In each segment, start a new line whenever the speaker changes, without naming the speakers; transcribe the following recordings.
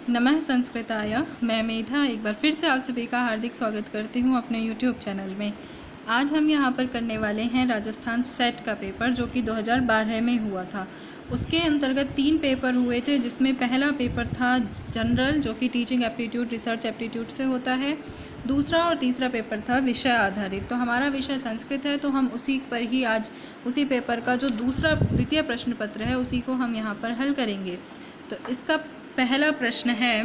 नमः संस्कृताय। मैं मेधा एक बार फिर से आप सभी का हार्दिक स्वागत करती हूँ अपने YouTube चैनल में। आज हम यहाँ पर करने वाले हैं राजस्थान सेट का पेपर जो कि 2012 में हुआ था। उसके अंतर्गत 3 पेपर हुए थे, जिसमें पहला पेपर था जनरल जो कि टीचिंग एप्टीट्यूड रिसर्च एप्टीट्यूड से होता है। दूसरा और तीसरा पेपर था विषय आधारित। तो हमारा विषय संस्कृत है, तो हम उसी पर ही आज उसी पेपर का जो द्वितीय प्रश्न पत्र है उसी को हम यहाँ पर हल करेंगे। तो इसका पहला प्रश्न है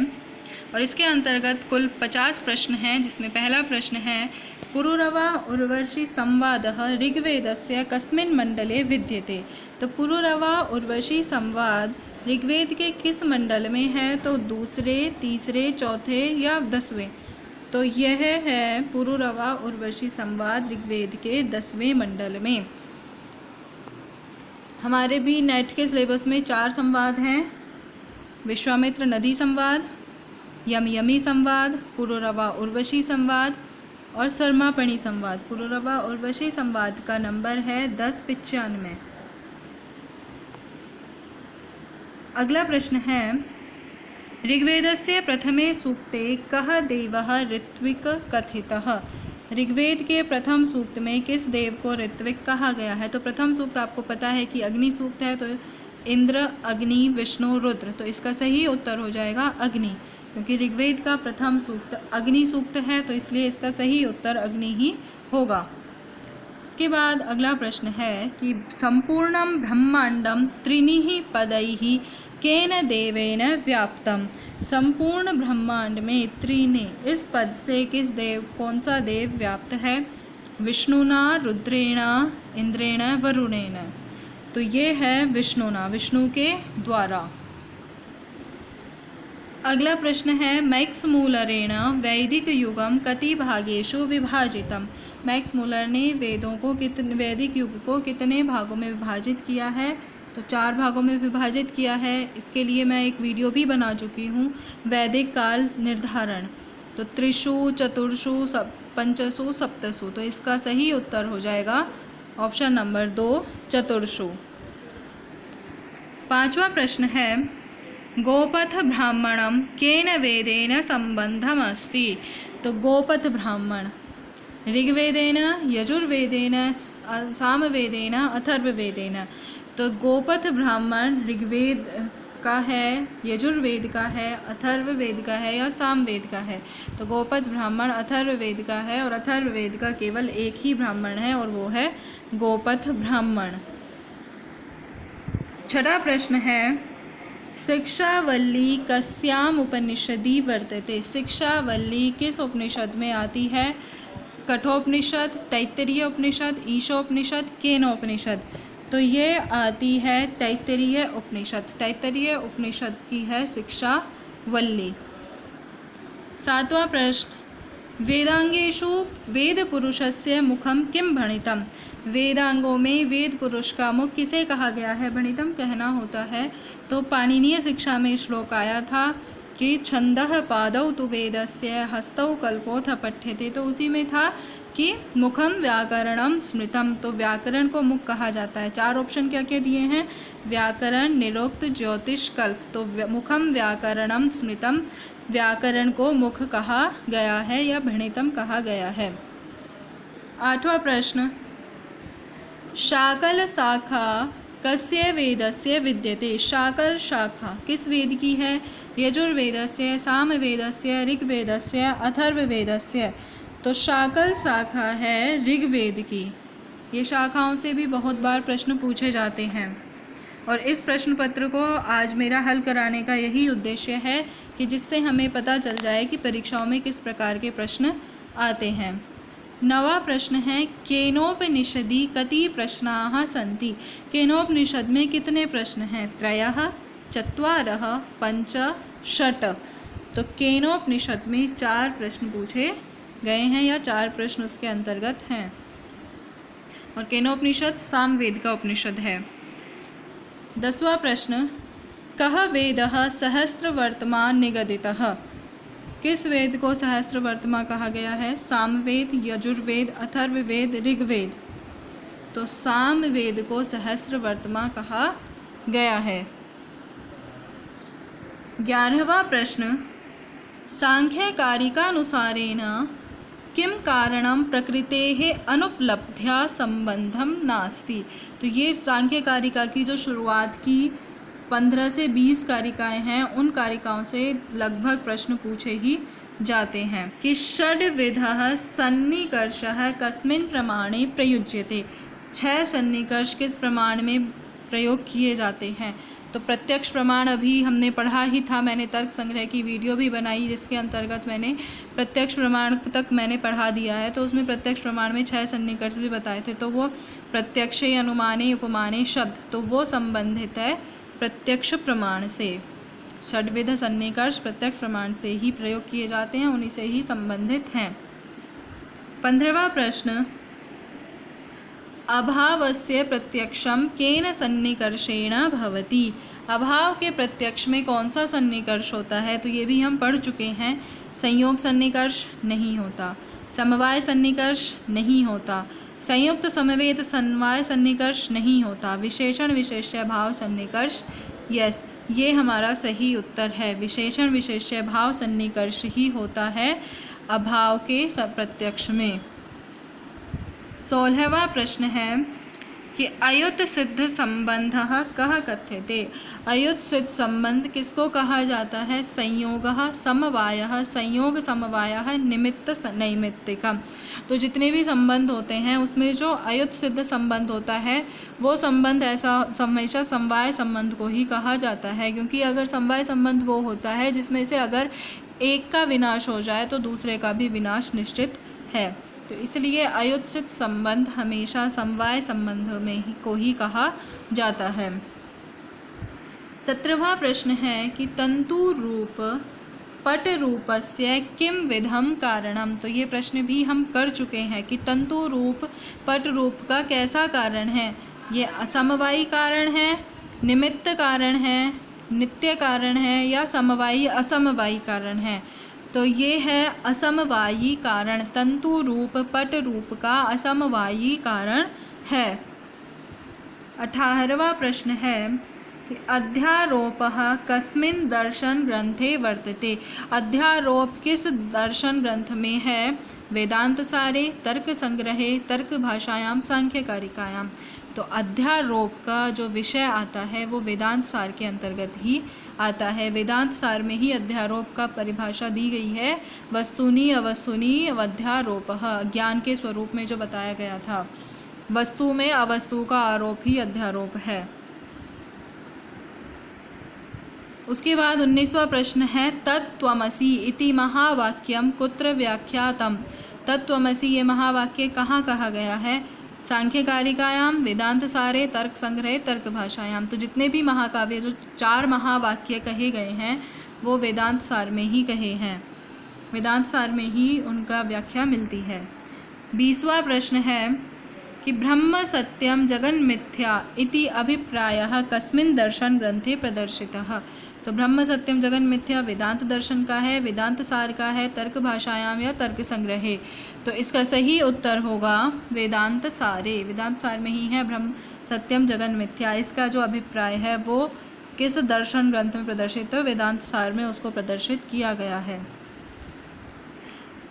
और इसके अंतर्गत कुल 50 प्रश्न हैं, जिसमें पहला प्रश्न है पुरुरवा उर्वशी संवादः ऋग्वेदस्य कस्मिन् मंडले विद्यते। तो पुरुरवा उर्वशी संवाद ऋग्वेद के किस मंडल में है? तो दूसरे, तीसरे, चौथे या 10वें? तो यह है पुरुरवा उर्वशी संवाद ऋग्वेद के 10वें मंडल में। हमारे भी नेट के सिलेबस में 4 संवाद हैं: विश्वामित्र नदी संवाद, यमयमी संवाद, पुरुरवा उर्वशी संवाद और सरमापणी संवाद। पुरुरवा उर्वशी संवाद का नंबर है 1095। अगला प्रश्न है ऋग्वेदस्य प्रथमे सूक्ते कः देवः ऋत्विक कथितः। ऋग्वेद के प्रथम सूक्त में किस देव को ऋत्विक कहा गया है? तो प्रथम सूक्त आपको पता है कि अग्नि सूक्त है, तो इंद्र, अग्नि, विष्णु, रुद्र। तो इसका सही उत्तर हो जाएगा अग्नि, क्योंकि ऋग्वेद का प्रथम सूक्त अग्नि सूक्त है, तो इसलिए इसका सही उत्तर अग्नि ही होगा। इसके बाद अगला प्रश्न है कि संपूर्णम ब्रह्मांडम त्रीणि पदैः केन देवेन व्याप्तम। संपूर्ण ब्रह्मांड में त्रीणि इस पद से किस देव, कौन सा देव व्याप्त है? विष्णुना, रुद्रेण, इंद्रेण, वरुणेन। तो ये है विष्णुना, विष्णु के द्वारा। अगला प्रश्न है मैक्स मूलरेण वैदिक युगम कति भागेषु विभाजितम। मैक्स मूलर ने वैदिक युग को कितने भागों में विभाजित किया है? तो 4 भागों में विभाजित किया है। इसके लिए मैं एक वीडियो भी बना चुकी हूँ, वैदिक काल निर्धारण। तो त्रिषु, चतुर्षु, पंचसु, सप्तसु। तो इसका सही उत्तर हो जाएगा ऑप्शन नंबर 2, चतुर्षु। 5वां प्रश्न है गोपथ ब्राह्मणम केन वेदेन संबंधम अस्ति। तो गोपथ ब्राह्मण ऋग्वेदेन, यजुर्वेदेन, सामवेदेन, अथर्ववेदेन। तो गोपथ ब्राह्मण ऋग्वेद का है, यजुर्वेद का है, अथर्ववेद का है या सामवेद का है? तो गोपथ ब्राह्मण अथर्ववेद का है, और अथर्ववेद का केवल एक ही ब्राह्मण है और वो है गोपथ ब्राह्मण। 6वां प्रश्न है शिक्षावल्ली कस्याम उपनिषदि वर्तते। शिक्षावल्ली किस उपनिषद में आती है? कठोपनिषद, तैत्तिरीय उपनिषद, ईशोपनिषद, केनोपनिषद। तो ये आती है तैत्तिरीय उपनिषद। तैत्तिरीय उपनिषद की है शिक्षावल्ली। 7वां प्रश्न वेदांगेषु वेद पुरुषस्य मुखम किम भणितम। वेदांगों में वेद पुरुष का मुख किसे कहा गया है? भणितम कहना होता है। तो पाणिनीय शिक्षा में श्लोक आया था कि छंदः पादौ तु वेदस्य हस्तौ कल्पोऽथ पठ्यते। तो उसी में था कि मुखम व्याकरणम स्मृतम। तो व्याकरण को मुख कहा जाता है। 4 ऑप्शन क्या क्या दिए हैं? व्याकरण, निरुक्त, ज्योतिष, कल्प। तो मुखम व्याकरणम स्मृतम, व्याकरण को मुख कहा गया है या भणितम कहा गया है। 8वां प्रश्न शाकल शाखा कस्य वेदस्य विद्यते। शाकल शाखा किस वेद की है? यजुर्वेदस्य, सामवेदस्य, ऋग्वेदस्य, अथर्ववेदस्य। तो शाकल शाखा है ऋग्वेद की। ये शाखाओं से भी बहुत बार प्रश्न पूछे जाते हैं, और इस प्रश्न पत्र को आज मेरा हल कराने का यही उद्देश्य है कि जिससे हमें पता चल जाए कि परीक्षाओं में किस प्रकार के प्रश्न आते हैं। 9वां प्रश्न है केनोपनिषदि कति प्रश्नाः सन्ति। केनोपनिषद में कितने प्रश्न हैं? 3, 4, 5, 6। तो केनोपनिषद में 4 प्रश्न पूछे गए हैं या 4 प्रश्न उसके अंतर्गत हैं, और केनोपनिषद सामवेद का उपनिषद है। 10वां प्रश्न कः वेदः सहस्रवर्तमान निगदितः। किस वेद को सहस्रवर्तमा कहा गया है? सामवेद, यजुर्वेद, अथर्ववेद, ऋग्वेद। तो सामवेद को सहस्रवर्तमा कहा गया है। 11वां प्रश्न, सांख्यकारिकानुसारेण किम कारणम प्रकृतेः अनुपलब्ध्या संबंधम नास्ति। तो ये सांख्यकारिका की जो शुरुआत की 15 से 20 कारिकाएं हैं, उन कारिकाओं से लगभग प्रश्न पूछे ही जाते हैं। कि षड्विधः सन्निकर्षः कस्मिन् प्रमाणे प्रयुज्यते। 6 सन्निकर्ष किस प्रमाण में प्रयोग किए जाते हैं। तो प्रत्यक्ष प्रमाण अभी हमने पढ़ा ही था, मैंने तर्क संग्रह की वीडियो भी बनाई जिसके अंतर्गत मैंने प्रत्यक्ष प्रमाण तक मैंने पढ़ा दिया है। तो उसमें प्रत्यक्ष प्रमाण में 6 सन्निकर्ष भी बताए थे। तो वो प्रत्यक्षे, अनुमाने, उपमाने, शब्द, तो वो संबंधित है प्रत्यक्ष प्रमाण से। षड्विध सन्निकर्ष प्रत्यक्ष प्रमाण से ही प्रयोग किए जाते हैं, उन्हीं से ही संबंधित हैं। 15वां प्रश्न, अभावस्य प्रत्यक्षम केन सन्निकर्षेण भवति। अभाव के प्रत्यक्ष में कौन सा सन्निकर्ष होता है। तो ये भी हम पढ़ चुके हैं। संयोग सन्निकर्ष नहीं होता, समवाय सन्निकर्ष नहीं होता, संयुक्त समवेत समवाय सन्निकर्ष नहीं होता, विशेषण विशेष्य भाव सन्निकर्ष, यस ये हमारा सही उत्तर है। विशेषण विशेष्य भाव सन्निकर्ष ही होता है अभाव के प्रत्यक्ष में। 16वां प्रश्न है कि अयुत सिद्ध संबंधः कः कथ्यते। अयुत सिद्ध संबंध किसको कहा जाता है। संयोगः, समवायः, संयोग समवायः, निमित्त नैमित्तिकम्। तो जितने भी संबंध होते हैं उसमें जो अयुत सिद्ध संबंध होता है वो संबंध ऐसा हमेशा समवाय संबंध को ही कहा जाता है, क्योंकि अगर समवाय संबंध वो होता है जिसमें से अगर एक का विनाश हो जाए तो दूसरे का भी विनाश निश्चित है। तो इसलिए अयुत्सित संबंध हमेशा समवाय संबंध में ही को ही कहा जाता है। 17वां प्रश्न है कि तंतु रूप पट रूपस्य किम विधम कारणम। तो ये प्रश्न भी हम कर चुके हैं कि तंतु रूप पट रूप का कैसा कारण है। ये असमवायी कारण है, निमित्त कारण है, नित्य कारण है या समवायी असमवायी कारण है। तो ये है असमवायी कारण। तंतु रूप पट रूप का असमवायी कारण है। 18वां प्रश्न है कि अध्यारोपः कस्मिन् दर्शन ग्रंथे वर्तते। अध्यारोप किस दर्शन ग्रंथ में है। वेदांत सारे, तर्क संग्रहे, तर्क भाषायाम, सांख्य कारिकायाम। तो अध्यारोप का जो विषय आता है वो वेदांत सार के अंतर्गत ही आता है। वेदांत सार में ही अध्यारोप का परिभाषा दी गई है। वस्तुनि अवस्तुनि अध्यारोपः, ज्ञान के स्वरूप में जो बताया गया था। वस्तु में अवस्तु का आरोप ही अध्यारोप है। उसके बाद 19वां प्रश्न है तत्त्वमसि इति महावाक्यम कुत्र व्याख्यातम। तत्त्वमसि ये महावाक्य कहाँ कहा गया है। सांख्य कारिकायाम, वेदांत सारे, तर्क संग्रह, तर्क भाषायाम। तो जितने भी महाकाव्य जो 4 महावाक्य कहे गए हैं वो वेदांत सार में ही कहे हैं। वेदांत सार में ही उनका व्याख्या मिलती है। 20वां प्रश्न है कि ब्रह्म सत्यम जगन मिथ्या इति अभिप्रायः कस्मिन् दर्शन ग्रंथे प्रदर्शितः। तो ब्रह्म सत्यम जगन मिथ्या वेदांत दर्शन का है, वेदांत सार का है, तर्क भाषायाम या तर्क संग्रहे। तो इसका सही उत्तर होगा वेदांत सारे। वेदांत सार में ही है ब्रह्म सत्यम जगन मिथ्या। इसका जो अभिप्राय है वो किस दर्शन ग्रंथ में प्रदर्शित है। वेदांत सार में उसको प्रदर्शित किया गया है।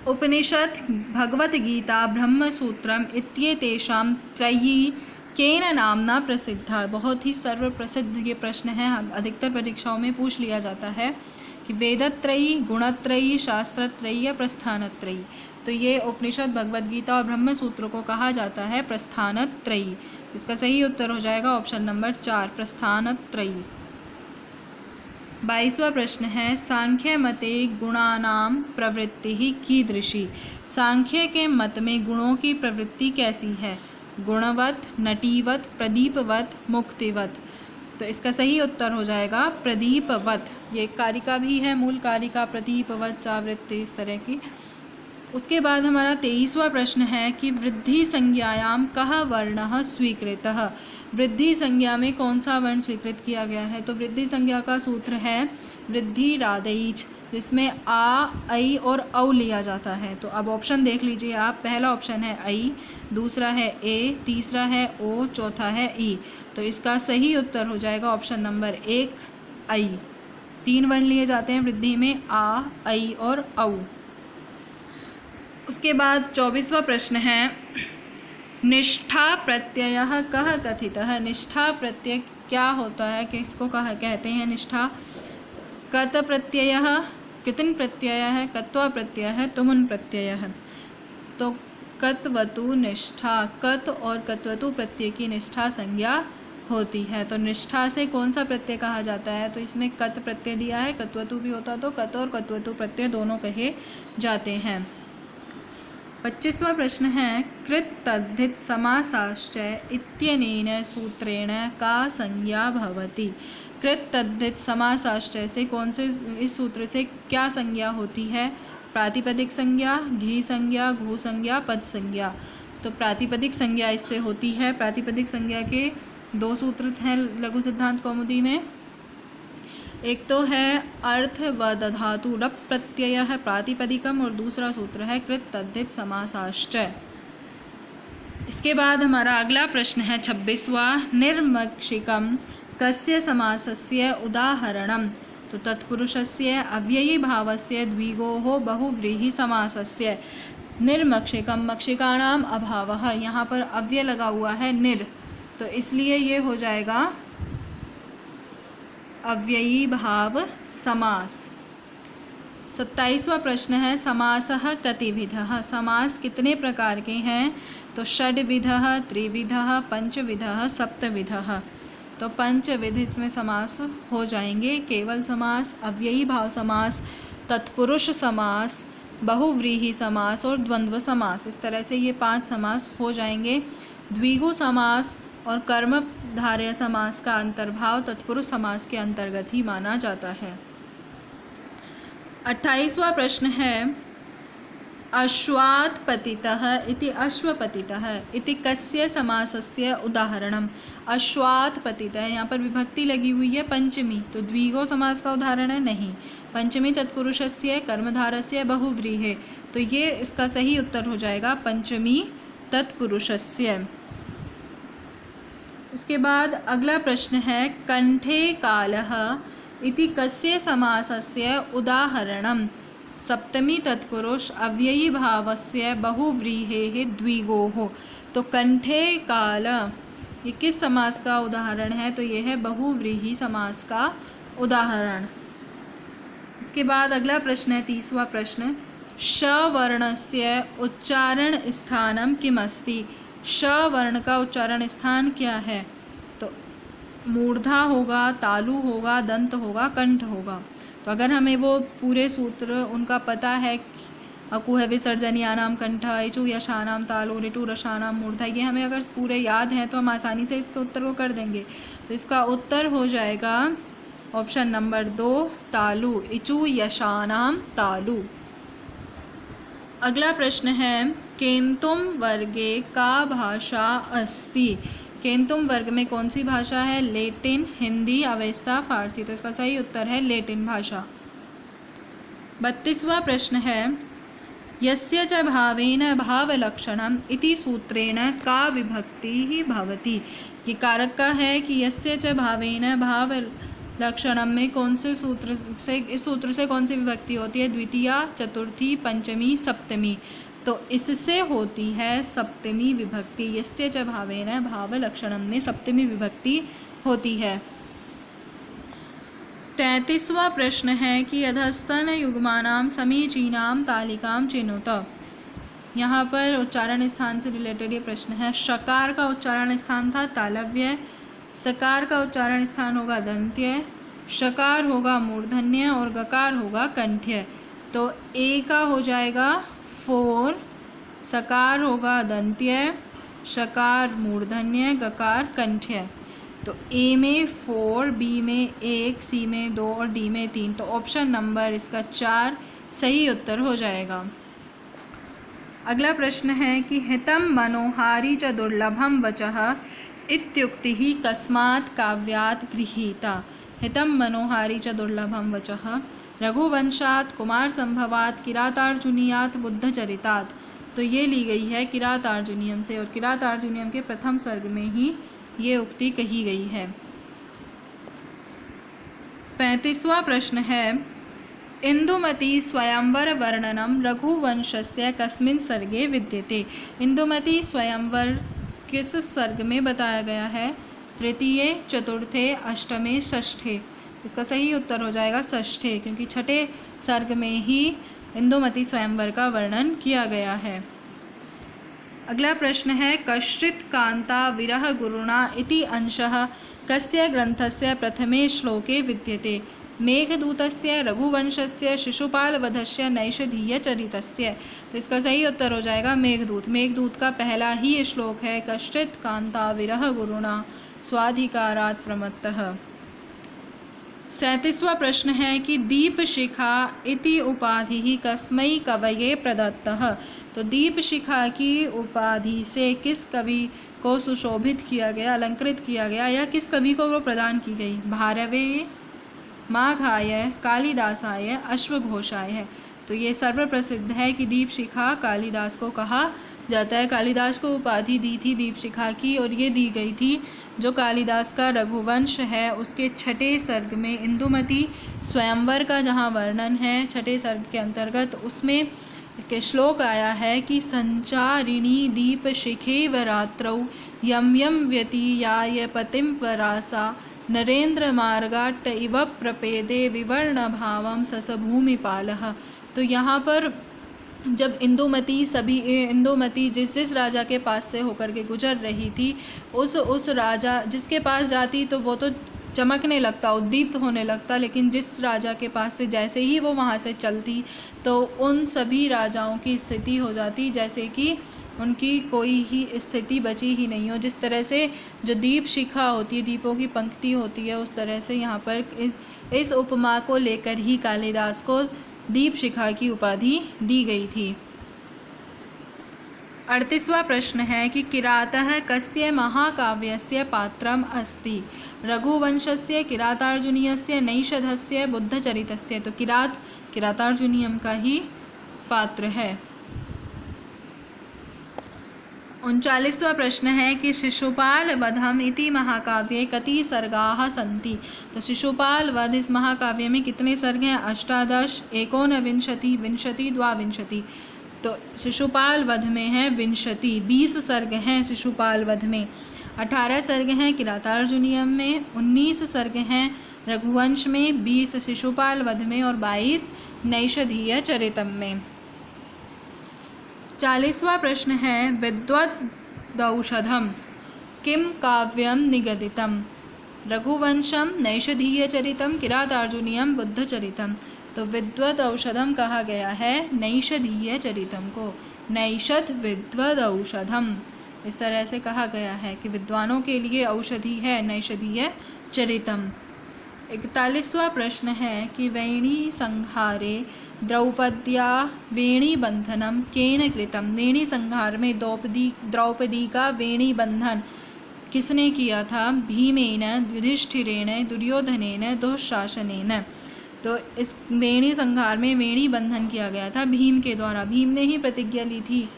उपनिषद, भगवत गीता, ब्रह्मसूत्रम इत्येतेषां त्रयी केन नामना प्रसिद्धा। बहुत ही सर्वप्रसिद्ध ये प्रश्न है, अधिकतर परीक्षाओं में पूछ लिया जाता है कि वेदत्रयी, गुणत्रयी, शास्त्रत्रयी या प्रस्थानत्रयी। तो ये उपनिषद, भगवत गीता और ब्रह्मसूत्र को कहा जाता है प्रस्थानत्रयी। इसका सही उत्तर हो जाएगा ऑप्शन नंबर 4 प्रस्थानत्रयी। 22वां प्रश्न है सांख्य मते गुणानाम प्रवृत्ति कीदृशी। सांख्य के मत में गुणों की प्रवृत्ति कैसी है। गुणवत, नटीवत, प्रदीपवत, मुक्तिवत। तो इसका सही उत्तर हो जाएगा प्रदीपवत। ये कारिका भी है, मूल कारिका प्रदीपवत, चावृत्ति, इस तरह की। उसके बाद हमारा 23वां प्रश्न है कि वृद्धि संज्ञायाम कः वर्णः स्वीकृतः। वृद्धि संज्ञा में कौन सा वर्ण स्वीकृत किया गया है। तो वृद्धि संज्ञा का सूत्र है वृद्धि रादैच, जिसमें आ, ऐ और औ लिया जाता है। तो अब ऑप्शन देख लीजिए आप। पहला ऑप्शन है ऐ, दूसरा है ए, तीसरा है ओ, चौथा है ई। तो इसका सही उत्तर हो जाएगा ऑप्शन नंबर 1 ऐ। 3 वर्ण लिए जाते हैं वृद्धि में, आ, ऐ और औ। उसके बाद 24वां प्रश्न है, निष्ठा प्रत्ययः कः कथितः। निष्ठा प्रत्यय क्या होता है, किसको कहते हैं निष्ठा? कत प्रत्ययः, कितिन प्रत्यय है, कत्वा प्रत्यय है, तुमुन प्रत्यय है। तो कत्वतु निष्ठा, कत और कत्वतु प्रत्यय की निष्ठा संज्ञा होती है। तो निष्ठा से कौन सा प्रत्यय कहा जाता है? तो इसमें कत प्रत्यय दिया है, कत्वतु भी होता तो कत और कत्वतु प्रत्यय दोनों कहे जाते हैं। 25वां प्रश्न है, कृत तद्धित समासाश्च इत्यनेन सूत्रेण का संज्ञा भवति। कृत तद्धित समासाश्च से कौन से, इस सूत्र से क्या संज्ञा होती है? प्रातिपदिक संज्ञा, घी संज्ञा, घू संज्ञा, पद संज्ञा। तो प्रातिपदिक संज्ञा इससे होती है। प्रातिपदिक संज्ञा के 2 सूत्र हैं लघु सिद्धांत कौमुदी में। एक तो है अर्थ व दधातु रप प्रत्यय है प्रातिपदिकम, और दूसरा सूत्र है कृत तद्धित समासाश्च। इसके बाद हमारा अगला प्रश्न है 26वां, निर्मक्षिकम कस्य समासस्य उदाहरणम। तो तत्पुरुषस्य अव्ययी भावस्य द्विगोः बहुव्रीहि समासस्य। निर्मक्षिकम, मक्षिकाणाम अभावः, यहाँ पर अव्यय लगा हुआ है निर, तो इसलिए ये हो जाएगा अव्ययी भाव समास। 27वां प्रश्न है, समासः कतिविधः। समास कितने प्रकार के हैं? तो षड्विधः, त्रिविधः, पंचविधः, सप्तविधः। तो पंचविध इसमें समास हो जाएंगे। केवल समास, अव्ययी भाव समास, तत्पुरुष समास, बहुव्रीहि समास और द्वंद्व समास। इस तरह से ये 5 समास हो जाएंगे। द्विगु समास और कर्मधारय समास का अंतर्भाव तत्पुरुष समास के अंतर्गत ही माना जाता है। 28वां प्रश्न है, अश्वात् पतितः इति अश्वपतितः इति कस्य समासस्य उदाहरणम। अश्वात् पतितः, यहाँ पर विभक्ति लगी हुई है पंचमी, तो द्विगो समास का उदाहरण है नहीं। पंचमी तत्पुरुषस्य कर्मधारस्य बहुव्रीहि, तो ये इसका सही उत्तर हो जाएगा पंचमी तत्पुरुषस्य। इसके बाद अगला प्रश्न है, कंठे कालः इति कस्य समासस्य उदाहरणम। सप्तमी तत्पुरुष अव्ययी भावस्य बहुव्रीहेः द्विगोः। तो कंठे काल ये किस समास का उदाहरण है? तो ये है बहुव्रीहि समास का उदाहरण। इसके बाद अगला प्रश्न है 30वां प्रश्न, श वर्णस्य उच्चारण स्थानम किमस्ति। श वर्ण का उच्चारण स्थान क्या है? तो मूर्धा होगा, तालु होगा, दंत होगा, कंठ होगा। तो अगर हमें वो पूरे सूत्र उनका पता है, अकुह विसर्जनीयानाम कंठ, इचु यशानाम तालु, ऋतु रसानाम मूर्धा, ये हमें अगर पूरे याद हैं तो हम आसानी से इसके उत्तर को कर देंगे। तो इसका उत्तर हो जाएगा ऑप्शन नंबर 2 तालु, इचु यशानाम तालु। अगला प्रश्न है, केन्तुम वर्गे का भाषा अस्ति। केन्तुम वर्ग में कौन सी भाषा है? लेटिन, हिंदी, अवेस्ता, फारसी। तो इसका सही उत्तर है लेटिन भाषा। 32वां प्रश्न है, यस्य च भावेन भावलक्षणम इति सूत्रेण का विभक्ति भवति। ये कारक का है कि यस्य च भावेन भावलक्षणम में कौन से सूत्र से, इस सूत्र से कौन सी विभक्ति होती है? द्वितीया, चतुर्थी, पंचमी, सप्तमी। तो इससे होती है सप्तमी विभक्ति। यस्य च भावेन भावलक्षणम में सप्तमी विभक्ति होती है। 33वां प्रश्न है कि अधस्तन युग्मानां समीचीनां तालिकां चिनुत। यहाँ पर उच्चारण स्थान से रिलेटेड ये प्रश्न है। शकार का उच्चारण स्थान था तालव्य, सकार का उच्चारण स्थान होगा दंत्य, शकार होगा मूर्धन्य और गकार होगा कंठ्य। तो ए का हो जाएगा 4, सकार होगा दंत्य, शकार मूर्धन्य, गकार कंठ्य। तो ए में 4, बी में 1, सी में 2 और डी में 3। तो ऑप्शन नंबर इसका 4 सही उत्तर हो जाएगा। अगला प्रश्न है कि हितम मनोहारी च दुर्लभम वचः इत्युक्तिः कस्मात् काव्यात् गृहीता। हितम मनोहारी च दुर्लभम वचः रघुवंशात्, कुमार संभवात्, किरातार्जुनीयात्, बुद्धचरितात्। तो ये ली गई है किरातार्जुनीयम से, और किरातार्जुनीयम के प्रथम सर्ग में ही ये उक्ति कही गई है। 35वां प्रश्न है इंदुमती स्वयंवर वर्णनम रघुवंशस्य कस्मिन् सर्गे विद्यते। इंदुमती स्वयंवर किस सर्ग में बताया गया है? तृतीये, चतुर्थे, अष्टमे, षष्ठे। इसका सही उत्तर हो जाएगा षष्ठे, क्योंकि छठे सर्ग में ही इंदुमती स्वयंवर का वर्णन किया गया है। अगला प्रश्न है कश्चित् कांता विरह गुरुणा इति अंशः कस्य ग्रंथस्य प्रथमे श्लोके विद्यते? मेघदूतस्य, रघुवंशस्य, शिशुपालवधस्य, नैषधीयचरितस्य। तो इसका सही उत्तर हो जाएगा मेघदूत। मेघदूत का पहला ही श्लोक है कश्चित् कांता विरह गुरुणा स्वाधिकारात् प्रमत्तः। 37वां प्रश्न है कि दीपशिखा इति उपाधि कस्मै कवये प्रदत्तः? तो दीपशिखा की उपाधि से किस कवि को सुशोभित किया गया, अलंकृत किया गया, या किस कवि को वो प्रदान की गई? भारवे, माघाय, कालिदासाय, अश्वघोषाय है। तो ये सर्वप्रसिद्ध है कि दीपशिखा कालिदास को कहा जाता है। कालिदास को उपाधि दी थी दीपशिखा की, और ये दी गई थी जो कालिदास का रघुवंश है उसके छठे सर्ग में इंदुमती स्वयंवर का जहाँ वर्णन है छठे सर्ग के अंतर्गत, उसमें के श्लोक आया है कि संचारिणी दीपशिखेव रात्रौ यम यम व्यतीयाय पतिं वरासा नरेंद्र मार्गाट्ट इव प्रपेदे विवर्ण भावम सस भूमिपालः। तो यहाँ पर जब इंदुमती जिस राजा के पास से होकर के गुजर रही थी, उस राजा जिसके पास जाती तो वो तो चमकने लगता, उद्दीप्त होने लगता, लेकिन जिस राजा के पास से जैसे ही वो वहाँ से चलती तो उन सभी राजाओं की स्थिति हो जाती जैसे कि उनकी कोई ही स्थिति बची ही नहीं हो। जिस तरह से जो दीप शिखा होती है, दीपों की पंक्ति होती है, उस तरह से यहाँ पर इस उपमा को लेकर ही कालिदास को दीप शिखा की उपाधि दी गई थी। 38वां प्रश्न है कि किरातः कस्य महाकाव्यस्य पात्रम अस्ति? रघुवंशस्य, किरातार्जुनीयस्य, नैषधस्य, बुद्धचरितस्य। तो किरातार्जुनीयम का ही पात्र है। 39वां प्रश्न है कि शिशुपाल वधम इति महाकाव्ये कति सर्गाः सन्ति? तो शिशुपाल वध इस महाकाव्य में कितने सर्ग हैं? 18, 19, 20, 22। तो शिशुपाल वध में है 20 सर्ग हैं शिशुपाल वध में। 18 सर्ग हैं किरातार्जुनीयम में, 19 सर्ग हैं रघुवंश में, 20 शिशुपाल वध में और 22 नैषधीय चरितम में। 40वां प्रश्न है विद्वदौषधम किम काव्यम निगदितम? रघुवंशम, नैषधीयचरितम, किरातार्जुनीयम, बुद्धचरितम। तो विद्वद औषधम कहा गया है नैषधीय चरितम को। नैषध विद्वद औषधम, इस तरह से कहा गया है कि विद्वानों के लिए औषधि है नैषधीय चरितम। 41वां प्रश्न है कि वेणी संहारे द्रौपद्या वेणी बंधनम केन कृतम? वेणी संहार में द्रौपदी का वेणी बंधन किसने किया था? भीमेन, युधिष्ठिरेण, दुर्योधनेन, दुःशासनेन। तो इस वेणी संहार में वेणी बंधन किया गया था भीम के द्वारा। भीम ने ही प्रतिज्ञा ली थी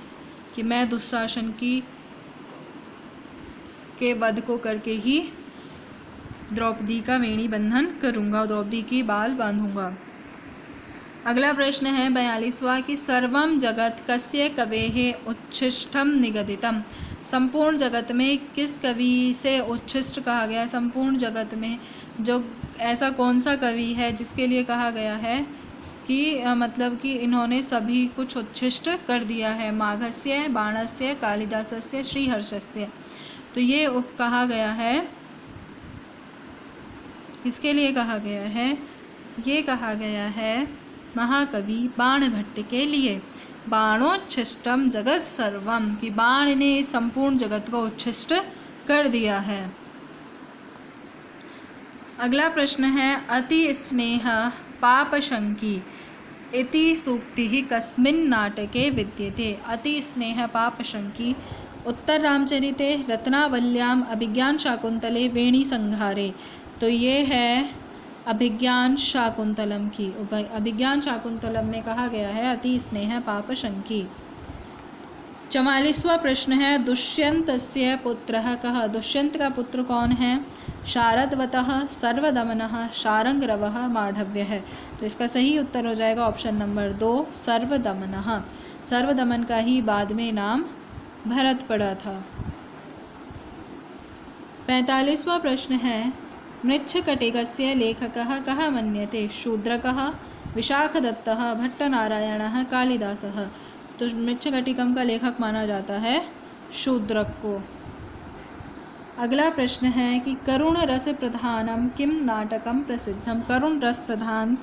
कि मैं दुःशासन के वध को करके ही द्रौपदी का वेणी बंधन करूँगा, द्रौपदी की बाल बांधूंगा। अगला प्रश्न है 42वां कि सर्वम जगत कस्य कवेः उच्छिष्टम निगदितम? संपूर्ण जगत में किस कवि से उच्छिष्ट कहा गया है? संपूर्ण जगत में जो ऐसा कौन सा कवि है जिसके लिए कहा गया है कि मतलब कि इन्होंने सभी कुछ उच्छिष्ट कर दिया है? माघस्य, बाणस्य, कालिदासस्य, श्रीहर्षस्य। तो ये कहा गया है, किसके लिए कहा गया है? ये कहा गया है महाकवि बाणभट्ट के लिए। बाणोच्छिष्टम जगत सर्वम, कि बाण ने संपूर्ण जगत को उच्छिष्ट कर दिया है। अगला प्रश्न है अति स्नेह पापशंकी इति सूक्तिः कस्मिन् नाटके विद्यते? अति स्नेह पापशंकी उत्तर रामचरिते, रत्नावल्याम, अभिज्ञान शाकुंतले, वेणी संहारे। तो ये है अभिज्ञान शाकुंतलम की। अभिज्ञान शाकुंतलम में कहा गया है अति स्नेह पापशंकी। 44वां प्रश्न है दुष्यंतस्य पुत्रः कः। दुष्यंत का पुत्र कौन है? शारदवतः, सर्वदमनः, शारंगरवः, माढ़व्यः। तो इसका सही उत्तर हो जाएगा ऑप्शन नंबर 2 सर्वदमनः। सर्वदमन का ही बाद में नाम भरत पड़ा था। 45वां प्रश्न है मृच्छकटिकस्य लेखकः कः मन्यते? शूद्रकः, विशाखदत्तः, भट्टनारायणः, कालिदासः। तो मृच्छकटिकम का लेखक माना जाता है शूद्रक को। अगला प्रश्न है कि करुण रस प्रधानम किम नाटकम प्रसिद्धम। करुण रस प्रधान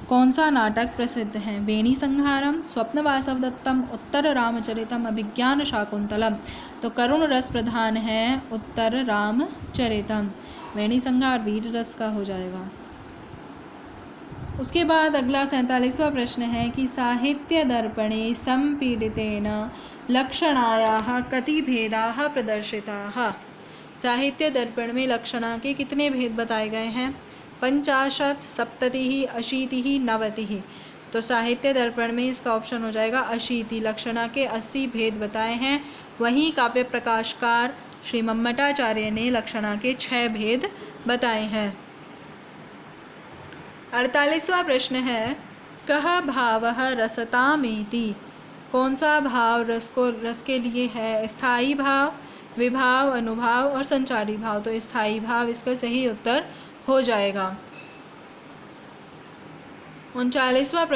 कौन सा नाटक प्रसिद्ध है? वेणी संहारम, स्वप्नवासव दत्तम, उत्तर रामचरितम, अभिज्ञान शाकुंतलम। तो करुण रस प्रधान है उत्तर रामचरितम। वेणी संहार वीर रस का हो जाएगा। उसके बाद अगला 47वां प्रश्न है कि साहित्य दर्पणे संपीडितेन लक्षणायाः कति भेदाः प्रदर्शिताः। साहित्य दर्पण में लक्षणा के कितने भेद बताए गए हैं? 50, 70, 80, 90। तो साहित्य दर्पण में इसका ऑप्शन हो जाएगा 80। लक्षणा के 80 भेद बताए हैं। वहीं काव्य प्रकाशकार श्री मम्मटाचार्य ने लक्षणा के 6 भेद बताए हैं। 48वां प्रश्न है कः भावः रसतामेति। कौन सा भाव रस के लिए है? स्थायी भाव, विभाव, अनुभाव और संचारी भाव। तो स्थायी भाव इसका सही उत्तर हो जाएगा। 39वां प्रश्न